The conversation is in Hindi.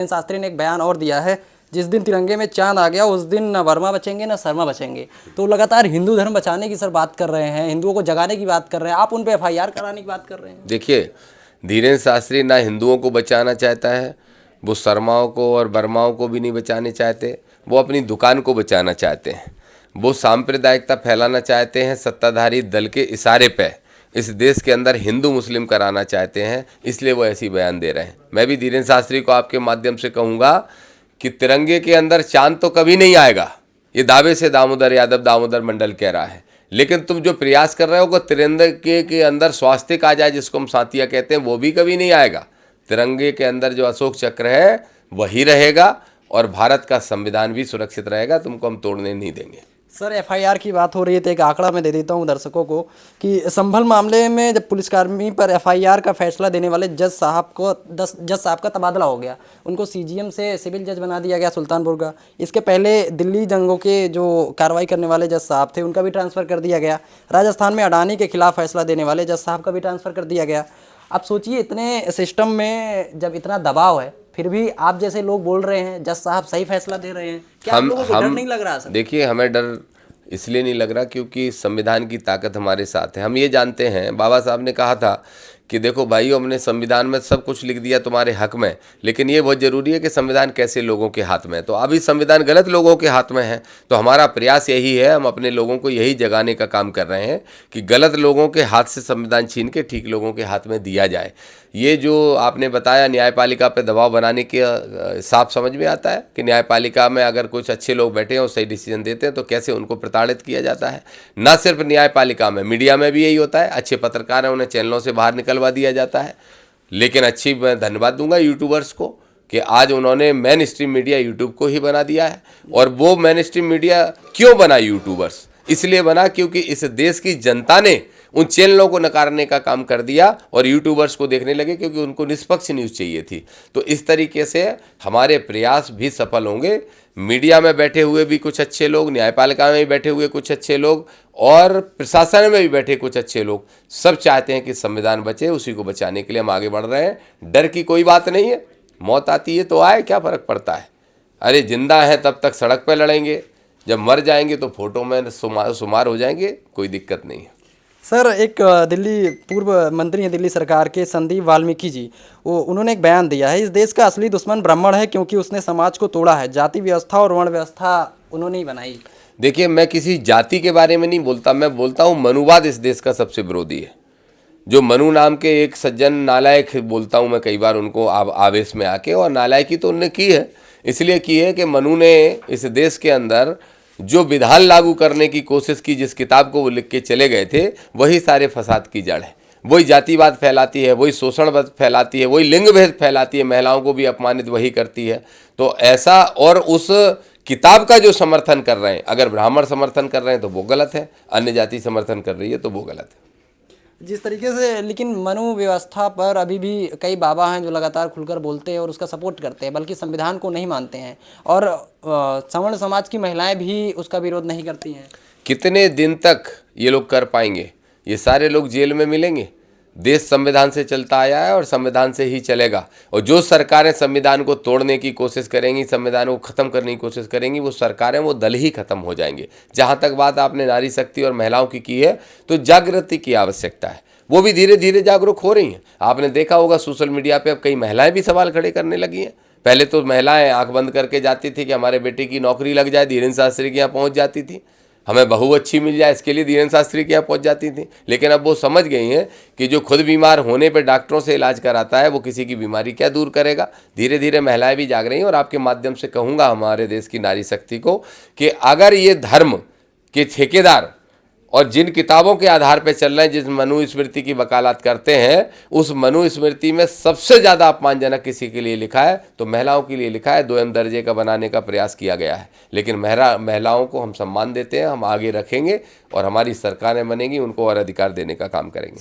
शास्त्री ने एक बयान और दिया है, जिस दिन तिरंगे में चांद आ गया उस दिन न वर्मा बचेंगे न शर्मा बचेंगे। तो लगातार हिंदू धर्म बचाने की सर बात कर रहे हैं, हिंदुओं को जगाने की बात कर रहे हैं, आप उन पे एफआईआर कराने की बात कर रहे हैं। देखिए, धीरेन्द्र शास्त्री ना हिंदुओं को बचाना चाहता है, वो शर्माओं को और वर्माओं को भी नहीं बचाने चाहते, वो अपनी दुकान को बचाना चाहते हैं। वो सांप्रदायिकता फैलाना चाहते हैं, सत्ताधारी दल के इशारे पे इस देश के अंदर हिंदू मुस्लिम कराना चाहते हैं, इसलिए वो ऐसी बयान दे रहे हैं। मैं भी धीरेन्द्र शास्त्री को आपके माध्यम से कहूँगा कि तिरंगे के अंदर चांद तो कभी नहीं आएगा, ये दावे से दामोदर यादव, दामोदर मंडल कह रहा है। लेकिन तुम जो प्रयास कर रहे हो कि तिरंगे के अंदर स्वास्तिक आ जाए, जिसको हम सातिया कहते हैं, वो भी कभी नहीं आएगा। तिरंगे के अंदर जो अशोक चक्र है वही रहेगा और भारत का संविधान भी सुरक्षित रहेगा, तुमको हम तोड़ने नहीं देंगे। सर एफआईआर की बात हो रही है तो एक आंकड़ा मैं दे देता हूं दर्शकों को कि संभल मामले में जब पुलिसकर्मी पर एफआईआर का फैसला देने वाले जज साहब का तबादला हो गया, उनको सीजीएम से सिविल जज बना दिया गया सुल्तानपुर का। इसके पहले दिल्ली दंगों के जो कार्रवाई करने वाले जज साहब थे उनका भी ट्रांसफ़र कर दिया गया। राजस्थान में अडानी के खिलाफ फैसला देने वाले जज साहब का भी ट्रांसफ़र कर दिया गया। अब सोचिए, इतने सिस्टम में जब इतना दबाव है फिर भी आप जैसे लोग बोल रहे हैं जज साहब सही फैसला दे रहे हैं, क्या आप लोगों को डर नहीं लग रहा सर? देखिए, हमें डर इसलिए नहीं लग रहा क्योंकि संविधान की ताकत हमारे साथ है। हम ये जानते हैं, बाबा साहब ने कहा था कि देखो भाइयों, हमने संविधान में सब कुछ लिख दिया तुम्हारे हक में, लेकिन ये बहुत ज़रूरी है कि संविधान कैसे लोगों के हाथ में है। तो अभी संविधान गलत लोगों के हाथ में है, तो हमारा प्रयास यही है, हम अपने लोगों को यही जगाने का काम कर रहे हैं कि गलत लोगों के हाथ से संविधान छीन के ठीक लोगों के हाथ में दिया जाए। ये जो आपने बताया न्यायपालिका पे दबाव बनाने के, साफ समझ में आता है कि न्यायपालिका में अगर कुछ अच्छे लोग बैठे हैं और सही डिसीजन देते हैं तो कैसे उनको प्रताड़ित किया जाता है। ना सिर्फ न्यायपालिका में, मीडिया में भी यही होता है। अच्छे पत्रकार हैं, उन्हें चैनलों से बाहर निकलवा दिया जाता है। लेकिन मैं धन्यवाद दूंगा यूट्यूबर्स को कि आज उन्होंने मेन स्ट्रीम मीडिया यूट्यूब को ही बना दिया है। और वो मेन स्ट्रीम मीडिया क्यों बना यूट्यूबर्स? इसलिए बना क्योंकि इस देश की जनता ने उन चैनलों को नकारने का काम कर दिया और यूट्यूबर्स को देखने लगे, क्योंकि उनको निष्पक्ष न्यूज़ चाहिए थी। तो इस तरीके से हमारे प्रयास भी सफल होंगे। मीडिया में बैठे हुए भी कुछ अच्छे लोग, न्यायपालिका में भी बैठे हुए कुछ अच्छे लोग और प्रशासन में भी बैठे कुछ अच्छे लोग, सब चाहते हैं कि संविधान बचे। उसी को बचाने के लिए हम आगे बढ़ रहे हैं। डर की कोई बात नहीं है, मौत आती है तो आए, क्या फ़र्क पड़ता है। अरे जिंदा है तब तक सड़क पर लड़ेंगे, जब मर जाएंगे तो फोटो में शुमार हो जाएंगे, कोई दिक्कत नहीं है। सर एक दिल्ली पूर्व मंत्री हैं दिल्ली सरकार के संदीप वाल्मीकि जी, उन्होंने एक बयान दिया है, इस देश का असली दुश्मन ब्राह्मण है क्योंकि उसने समाज को तोड़ा है, जाति व्यवस्था और वर्ण व्यवस्था उन्होंने ही बनाई। देखिए, मैं किसी जाति के बारे में नहीं बोलता, मैं बोलता हूँ मनुवाद इस देश का सबसे विरोधी है। जो मनु नाम के एक सज्जन नालायक बोलता हूँ मैं कई बार उनको आवेश में आके, और नालायकी तो उन्होंने की है, इसलिए की है कि मनु ने इस देश के अंदर जो विधान लागू करने की कोशिश की, जिस किताब को वो लिख के चले गए थे, वही सारे फसाद की जड़ है। वही जातिवाद फैलाती है, वही शोषणवाद फैलाती है, वही लिंग भेद फैलाती है, महिलाओं को भी अपमानित वही करती है। तो ऐसा, और उस किताब का जो समर्थन कर रहे हैं, अगर ब्राह्मण समर्थन कर रहे हैं तो वो गलत है, अन्य जाति समर्थन कर रही है तो वो गलत है। जिस तरीके से, लेकिन मनु व्यवस्था पर अभी भी कई बाबा हैं जो लगातार खुलकर बोलते हैं और उसका सपोर्ट करते हैं, बल्कि संविधान को नहीं मानते हैं, और सवर्ण समाज की महिलाएं भी उसका विरोध नहीं करती हैं। कितने दिन तक ये लोग कर पाएंगे? ये सारे लोग जेल में मिलेंगे। देश संविधान से चलता आया है और संविधान से ही चलेगा। और जो सरकारें संविधान को तोड़ने की कोशिश करेंगी, संविधान को ख़त्म करने की कोशिश करेंगी, वो सरकारें, वो दल ही ख़त्म हो जाएंगे। जहाँ तक बात आपने नारी शक्ति और महिलाओं की है, तो जागृति की आवश्यकता है। वो भी धीरे धीरे जागरूक हो रही हैं। आपने देखा होगा सोशल मीडिया पर अब कई महिलाएँ भी सवाल खड़े करने लगी हैं। पहले तो महिलाएँ आँख बंद करके जाती थी कि हमारे बेटे की नौकरी लग जाए, धीरेन्द्र शास्त्री के यहाँ पहुँच जाती थी, हमें बहू अच्छी मिल जाए, इसके लिए धीरेन्द्र शास्त्री के यहाँ पहुँच जाती थी। लेकिन अब वो समझ गई हैं कि जो खुद बीमार होने पर डॉक्टरों से इलाज कराता है, वो किसी की बीमारी क्या दूर करेगा। धीरे धीरे महिलाएं भी जाग रही हैं। और आपके माध्यम से कहूँगा हमारे देश की नारी शक्ति को कि अगर ये धर्म के ठेकेदार और जिन किताबों के आधार पर चल रहे हैं, जिस मनु स्मृति की वकालत करते हैं, उस मनु स्मृति में सबसे ज़्यादा अपमानजनक किसी के लिए लिखा है तो महिलाओं के लिए लिखा है। 2M दर्जे का बनाने का प्रयास किया गया है। लेकिन महिलाओं को हम सम्मान देते हैं, हम आगे रखेंगे और हमारी सरकारें बनेंगी, उनको और अधिकार देने का काम करेंगे।